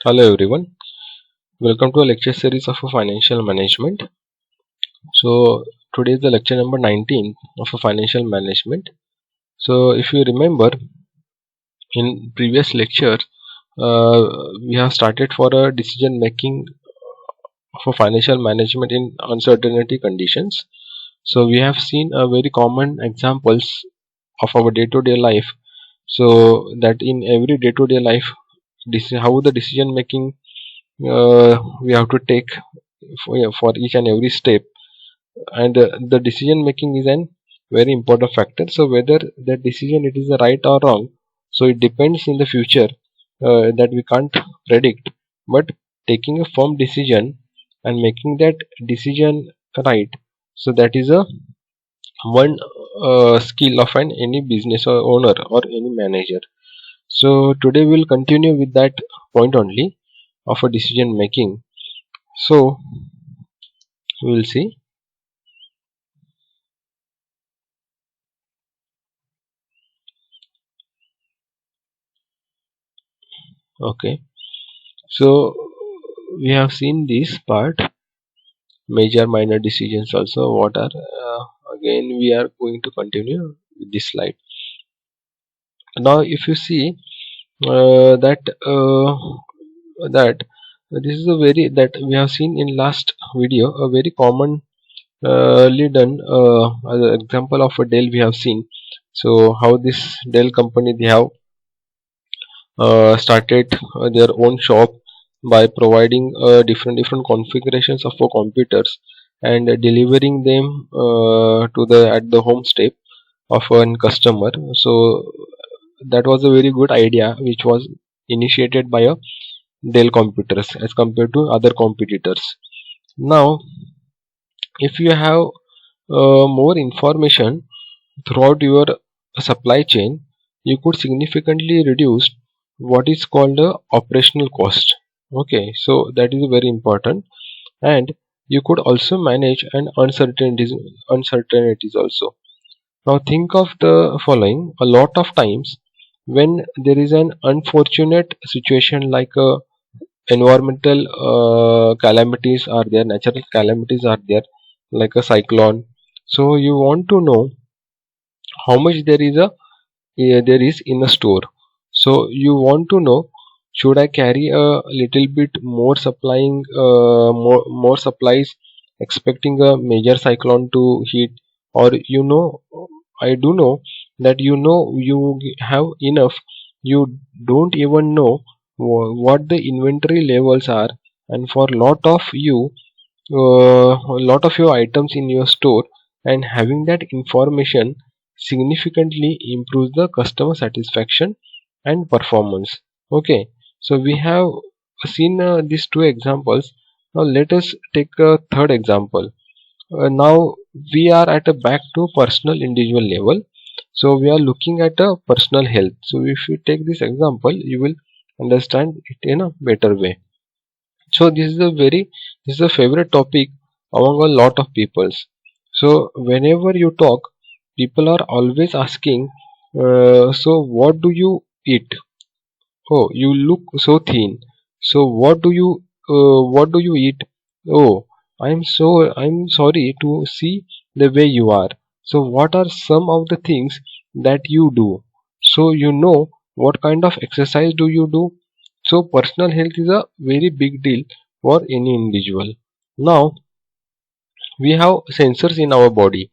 Hello everyone, welcome to a lecture series of financial management. So today is the lecture number 19 of financial management. So if you remember in previous lecture, uh, we have started for a decision making for financial management in uncertainty conditions. So we have seen a very common examples of our day-to-day life. So that in every day-to-day life, this is how the decision making we have to take for each and every step, and the decision making is an very important factor. So whether that decision it is right or wrong, so it depends in the future, that we can't predict, but taking a firm decision and making that decision right, so that is a one skill of an any business or owner or any manager. So today we'll continue with that point only of a decision making. So we'll see. Okay, so we have seen this part, major minor decisions also what are, again we are going to continue with this slide. Now if you see, that that this is a very that we have seen in last video, a very common done as an example of a Dell we have seen. So how this Dell company they have started their own shop by providing different configurations of computers and delivering them to the at the home step of a customer. So that was a very good idea which was initiated by a Dell computers as compared to other competitors. Now if you have more information throughout your supply chain, you could significantly reduce what is called the operational cost. Okay, so that is very important, and you could also manage an uncertainties also. Now think of the following: a lot of times when there is an unfortunate situation like a environmental calamities are there, natural calamities are there, like a cyclone. So you want to know how much there is in a store. So you want to know, should I carry a little bit more supplying, more supplies, expecting a major cyclone to hit, or I do know that you have enough. You don't even know what the inventory levels are, and for lot of your items in your store, and having that information significantly improves the customer satisfaction and performance. Okay, so we have seen these two examples. Now let us take a third example. Now we are at a back to personal individual level. So we are looking at a personal health. So if you take this example, you will understand it in a better way. So this is a favorite topic among a lot of peoples. So whenever you talk, people are always asking, so what do you eat? Oh, you look so thin. So what do you eat? Oh, I'm sorry to see the way you are. So what are some of the things that you do? So what kind of exercise do you do? So personal health is a very big deal for any individual. Now we have sensors in our body.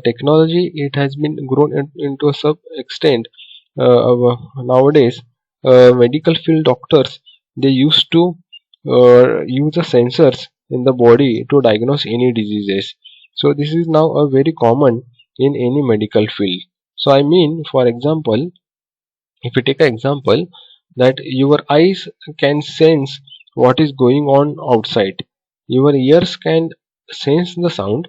Technology it has been grown into a sub extent. Nowadays, medical field doctors they used to use the sensors in the body to diagnose any diseases. So this is now a very common in any medical field. So I mean, for example, if you take an example that your eyes can sense what is going on outside, your ears can sense the sound,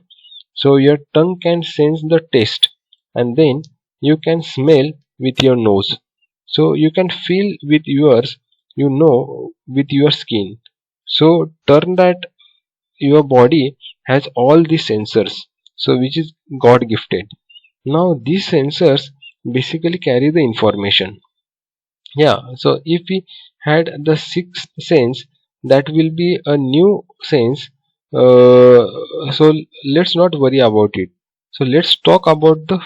so your tongue can sense the taste, and then you can smell with your nose. So you can feel with yours, with your skin. So turn that your body has all these sensors, so which is God gifted. Now these sensors basically carry the information. Yeah, so if we had the sixth sense, that will be a new sense. So let's not worry about it. So let's talk about the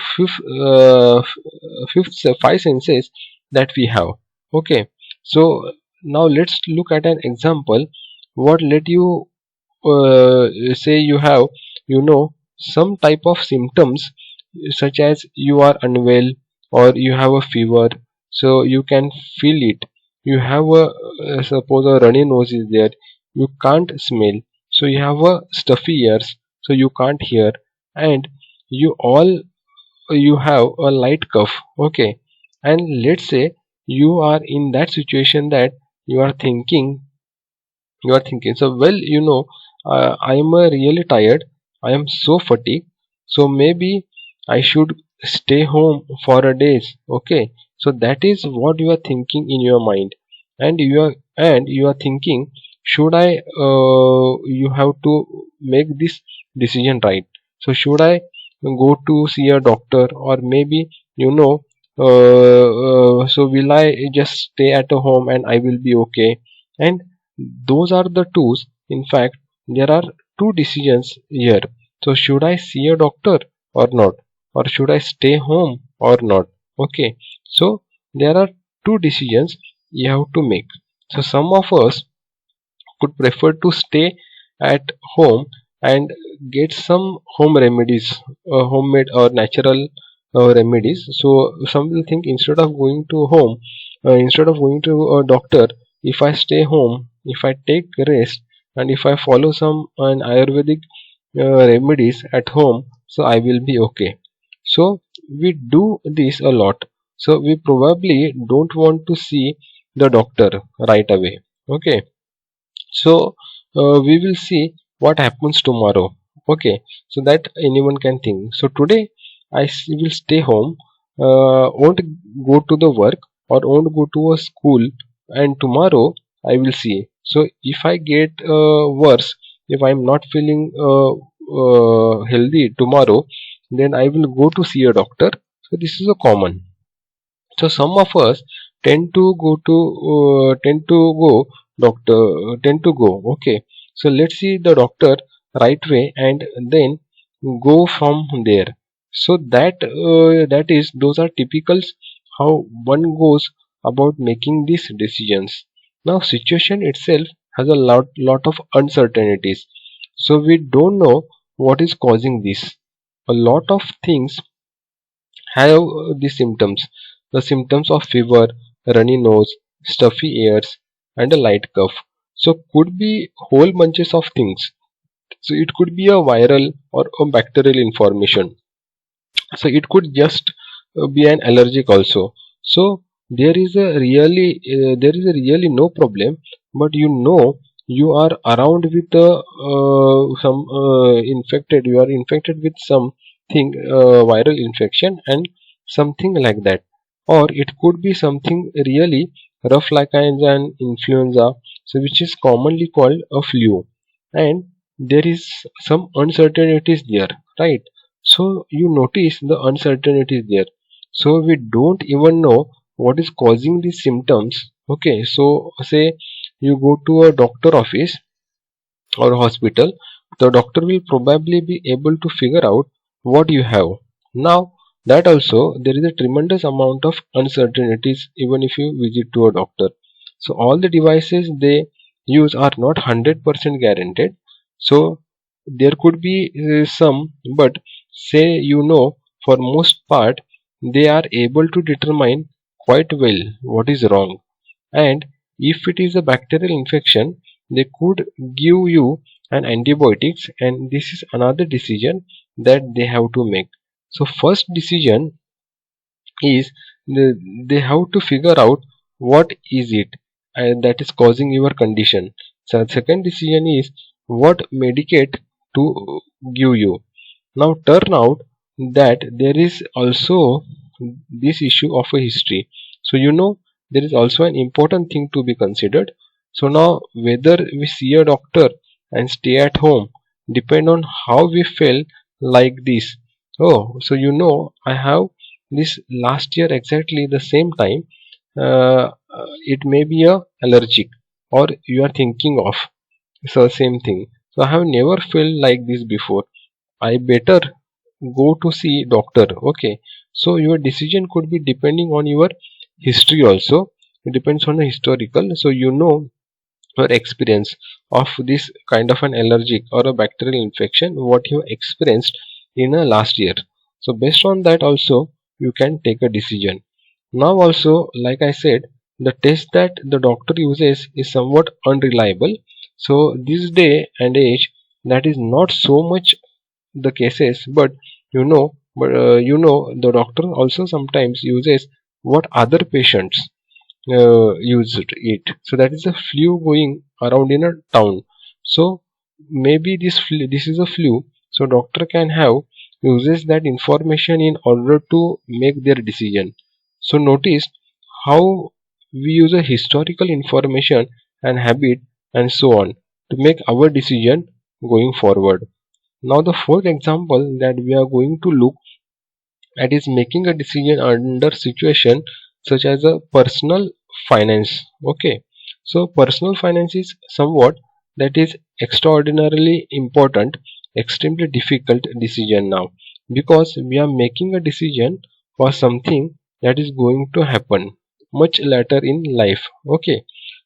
five senses that we have. Okay. So now let's look at an example. What let you say you have, some type of symptoms, such as you are unwell or you have a fever, so you can feel it. You have a suppose a runny nose is there, you can't smell. So you have a stuffy ears, so you can't hear. And you have a light cough. Okay. And let's say you are in that situation that you are thinking so well, I am really tired, I am so fatigued, so maybe I should stay home for a days. Okay. So that is what you are thinking in your mind. And you are thinking, should I you have to make this decision, right? So should I go to see a doctor, or maybe, so will I just stay at home and I will be okay? And those are the tools. In fact, there are two decisions here. So should I see a doctor or not? Or should I stay home or not? Okay. So there are two decisions you have to make. So some of us could prefer to stay at home and get some home remedies, homemade or natural remedies. So some will think, instead of going to a doctor, if I stay home, if I take rest, and if I follow some an Ayurvedic remedies at home, so I will be okay. So we do this a lot. So we probably don't want to see the doctor right away. Okay. So we will see what happens tomorrow. Okay. So that anyone can think. So today will stay home, won't go to the work, or won't go to a school, and tomorrow I will see. So if I get worse, if I'm not feeling healthy tomorrow, then I will go to see a doctor. So this is a common. So some of us tend to go doctor tend to go. Okay. So let's see the doctor right way, and then go from there. So that is those are typicals how one goes about making these decisions. Now situation itself has a lot of uncertainties. So we don't know what is causing this. A lot of things have the symptoms. The symptoms of fever, runny nose, stuffy ears, and a light cough. So could be whole bunches of things. So it could be a viral or a bacterial information. So it could just be an allergic also. So there is a really no problem, but you are around with some infected. You are infected with something, viral infection and something like that. Or it could be something really rough, like an influenza, so which is commonly called a flu. And there is some uncertainties there, right? So you notice the uncertainties there. So we don't even know what is causing these symptoms. Okay. So say you go to a doctor office or hospital, the doctor will probably be able to figure out what you have. Now that also there is a tremendous amount of uncertainties even if you visit to a doctor. So all the devices they use are not 100% guaranteed. So there could be some, but say, for most part they are able to determine quite well what is wrong. And if it is a bacterial infection, they could give you an antibiotics, and this is another decision that they have to make. So first decision is they have to figure out what is it that is causing your condition. So second decision is what medicate to give you. Now turn out that there is also this issue of a history. So there is also an important thing to be considered. So now whether we see a doctor and stay at home depend on how we feel like this. Oh, so I have this last year exactly the same time. It may be a allergic or you are thinking of. So same thing. So I have never felt like this before. I better go to see doctor. Okay. So your decision could be depending on your history also. It depends on the historical. So you know your experience of this kind of an allergic or a bacterial infection what you experienced in a last year. So based on that also you can take a decision. Now also, like I said, the test that the doctor uses is somewhat unreliable. So this day and age that is not so much the cases, but the doctor also sometimes uses what other patients used it. So that is a flu going around in a town. So maybe this is a flu. So doctor can have uses that information in order to make their decision. So notice how we use a historical information and habit and so on to make our decision going forward. Now the fourth example that we are going to look at is making a decision under situation such as a personal finance. Okay. So personal finance is somewhat that is extraordinarily important, extremely difficult decision now, because we are making a decision for something that is going to happen much later in life. Okay.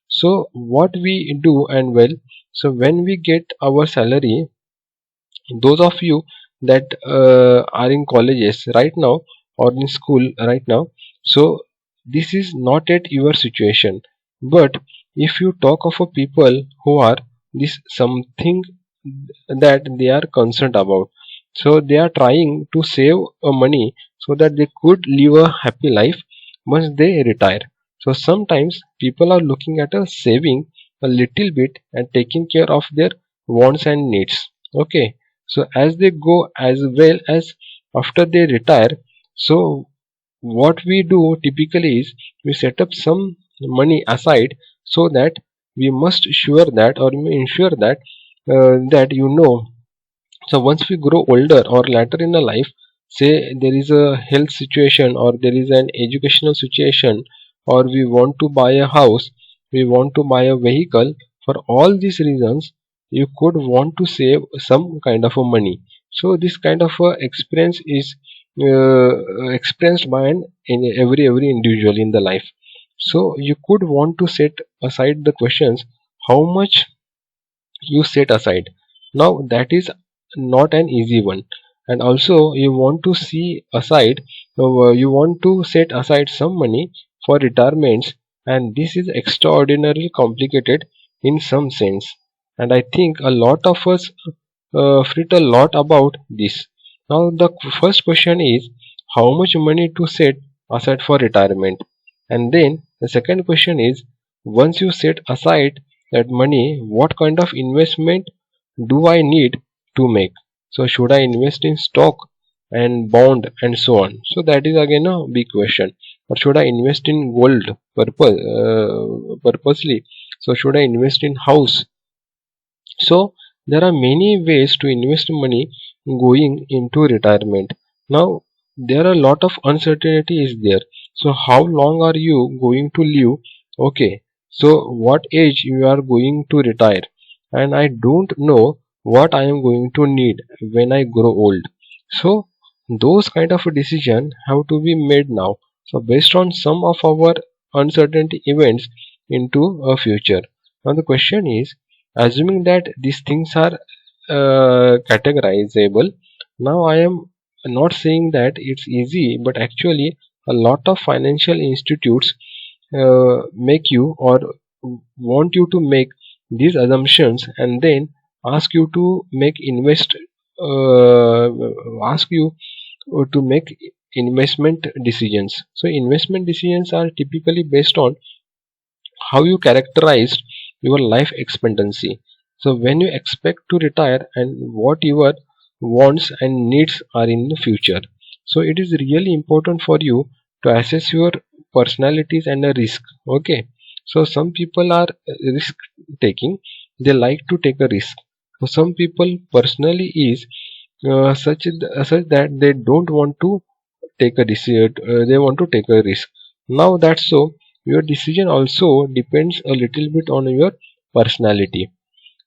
So what we do and well, so when we get our salary, those of you that are in colleges right now or in school right now, so this is not at your situation. But if you talk of a people who are this something that they are concerned about, so they are trying to save money so that they could live a happy life once they retire. So sometimes people are looking at a saving a little bit and taking care of their wants and needs. Okay. So as they go as well as after they retire, so what we do typically is we set up some money aside, so that we must sure that or we ensure that that so once we grow older or later in a life, say there is a health situation or there is an educational situation, or we want to buy a house, we want to buy a vehicle, for all these reasons you could want to save some kind of a money. So this kind of experience is experienced by every individual in the life. So you could want to set aside the questions how much you set aside. Now that is not an easy one. And also you want to see aside, you want to set aside some money for retirements, and this is extraordinarily complicated in some sense. And I think a lot of us fret a lot about this. Now the first question is how much money to set aside for retirement, and then the second question is once you set aside that money, what kind of investment do I need to make? So should I invest in stock and bond and so on? So that is again a big question. Or should I invest in gold purposely? So should I invest in house? So there are many ways to invest money going into retirement. Now there are a lot of uncertainty is there. So how long are you going to live? Okay. So what age you are going to retire? And I don't know what I am going to need when I grow old. So those kind of a decision have to be made now. So based on some of our uncertainty events into a future. Now the question is, assuming that these things are categorizable, now I am not saying that it's easy, but actually a lot of financial institutes make you or want you to make these assumptions and then ask you to make uh, ask you to make investment decisions. So investment decisions are typically based on how you characterized your life expectancy. So when you expect to retire and what your wants and needs are in the future. So it is really important for you to assess your personalities and a risk. Okay. So some people are risk taking. They like to take a risk. So some people personally is such that they don't want to take a risk. They want to take a risk. Now that's so. your decision also depends a little bit on your personality.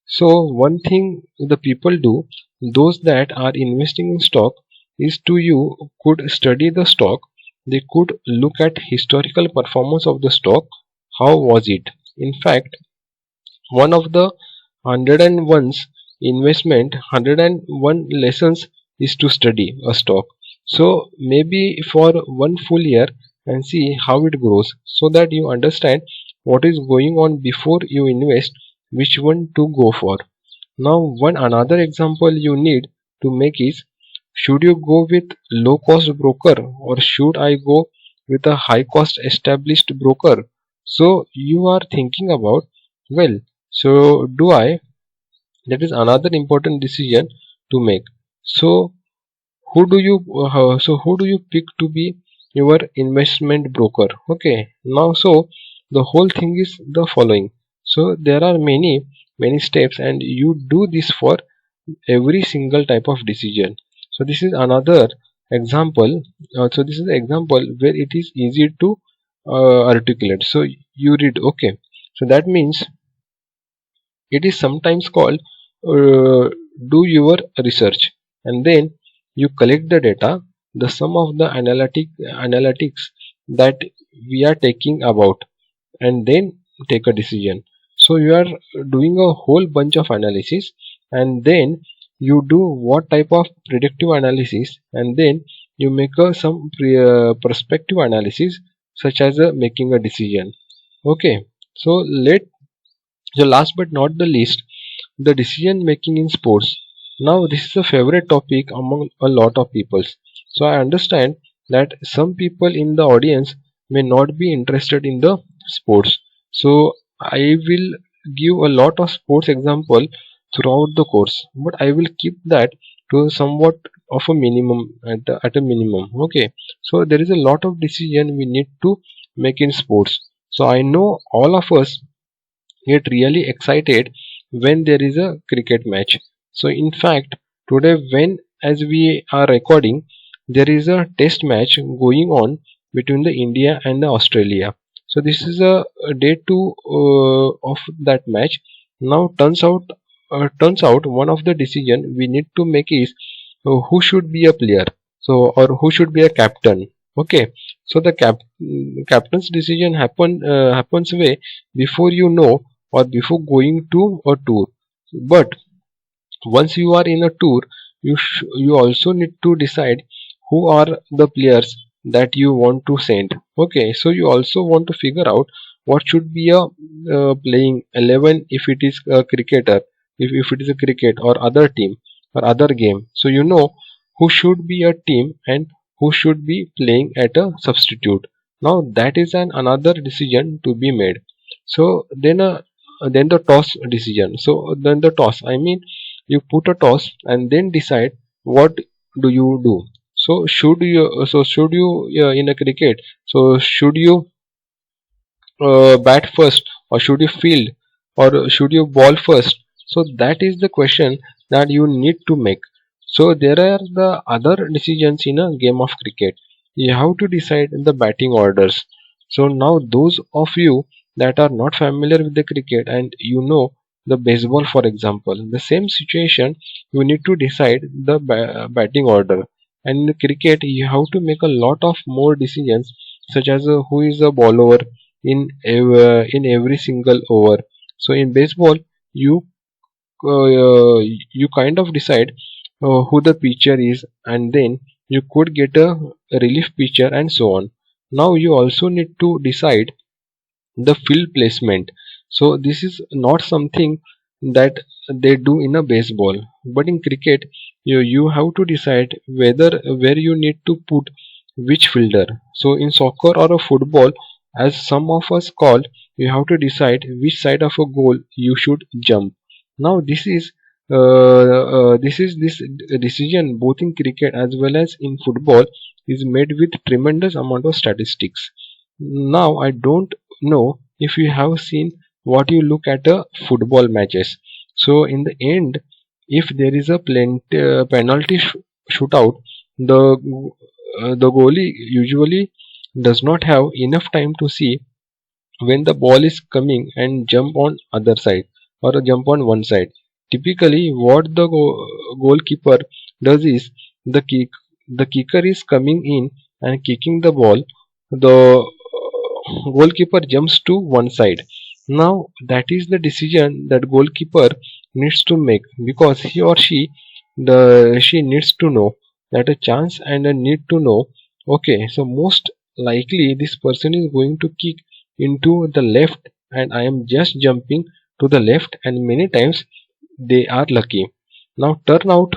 So one thing the people do, those that are investing in stock, is to you could study the stock. They could look at historical performance of the stock. How was it? In fact, one of the 101's investment 101 lessons is to study a stock. So maybe for one full year and see how it grows, so that you understand what is going on before you invest, which one to go for. Now one another example you need to make is, should you go with low cost broker or should I go with a high cost established broker? So you are thinking about, well, so do I? That is another important decision to make. So who do you pick to be your investment broker? Okay, now so the whole thing is the following. So there are many steps and you do this for every single type of decision. So this is another example. So this is an example where it is easy to articulate. So you read, okay, so that means it is sometimes called do your research, and then you collect the data, the sum of the analytics that we are taking about, and then take a decision. So you are doing a whole bunch of analysis, and then you do what type of predictive analysis, and then you make some prospective analysis, such as making a decision. Okay, so last but not the least, the decision making in sports. Now this is a favorite topic among a lot of people. So I understand that some people in the audience may not be interested in the sports. So I will give a lot of sports example throughout the course, but I will keep that to somewhat of a minimum, at a minimum. Okay. So there is a lot of decision we need to make in sports. So I know all of us get really excited when there is a cricket match. So in fact, today when as we are recording, there is a test match going on between the India and the Australia. So this is a day two of that match. Now turns out one of the decision we need to make is who should be a player. So or who should be a captain. Okay. So the captain's decision happens way before you know or before going to a tour. But once you are in a tour, you also need to decide who are the players that you want to send. Okay, so you also want to figure out what should be a playing 11 if it is a cricketer, if it is a cricket or other team or other game. So you know who should be a team and who should be playing at a substitute. Now that is an another decision to be made. So then the toss decision. So then the toss, I mean, you put a toss and then decide what do you do. So should you in a cricket, so should you bat first or should you field or should you ball first? So that is the question that you need to make. So there are the other decisions in a game of cricket. You have to decide the batting orders. So now those of you that are not familiar with the cricket and you know the baseball, for example, the same situation, you need to decide the batting order. And in cricket you have to make a lot of more decisions, such as who is a bowler in every single over. So in baseball, you you kind of decide who the pitcher is, and then you could get a relief pitcher and so on. Now you also need to decide the field placement. So this is not something that they do in a baseball, but in cricket you have to decide whether where you need to put which fielder. So in soccer or a football, as some of us call, you have to decide which side of a goal you should jump. Now this decision both in cricket as well as in football is made with tremendous amount of statistics. Now I don't know if you have seen what you look at a football matches. So in the end, if there is a penalty shootout, the goalie usually does not have enough time to see when the ball is coming and jump on other side or jump on one side. Typically what the goalkeeper does is the kicker is coming in and kicking the ball. The goalkeeper jumps to one side. Now that is the decision that goalkeeper needs to make, because he or she needs to know that a chance and a need to know. Okay, so most likely this person is going to kick into the left and I am just jumping to the left, and many times they are lucky. Now turn out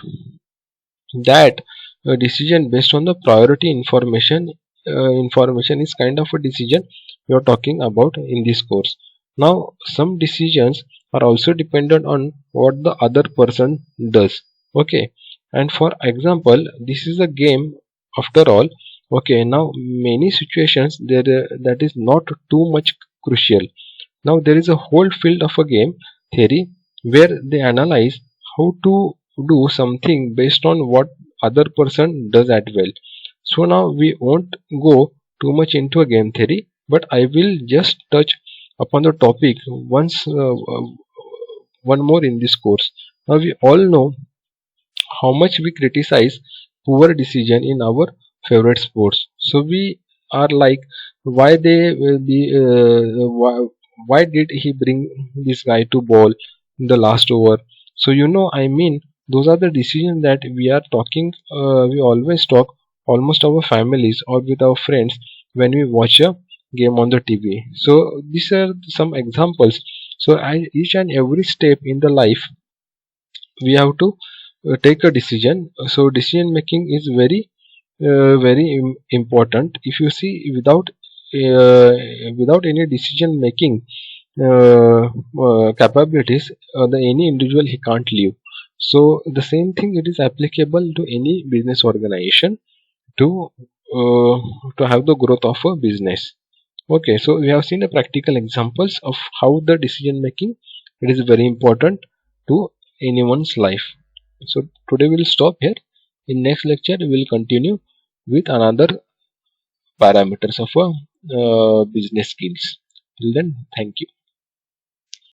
that a decision based on the priority information is kind of a decision we are talking about in this course. Now some decisions are also dependent on what the other person does. Okay, and for example this is a game after all. Okay, now many situations there that is not too much crucial. Now there is a whole field of a game theory where they analyze how to do something based on what other person does at well. So now we won't go too much into a game theory, but I will just touch upon the topic once one more in this course. Now we all know how much we criticize poor decision in our favorite sports. So we are like, why why did he bring this guy to ball in the last over? So I mean, those are the decisions that we are talking. We always talk almost our families or with our friends when we watch a game on the TV. So these are some examples. So each and every step in the life we have to take a decision. So decision making is very important. If you see, uh, without any decision making capabilities, the any individual he can't live. So the same thing, it is applicable to any business organization to uh, to have the growth of a business. Okay, so we have seen the practical examples of how the decision making, it is very important to anyone's life. So today we'll stop here. In next lecture we will continue with another parameters of business skills. Till then, thank you.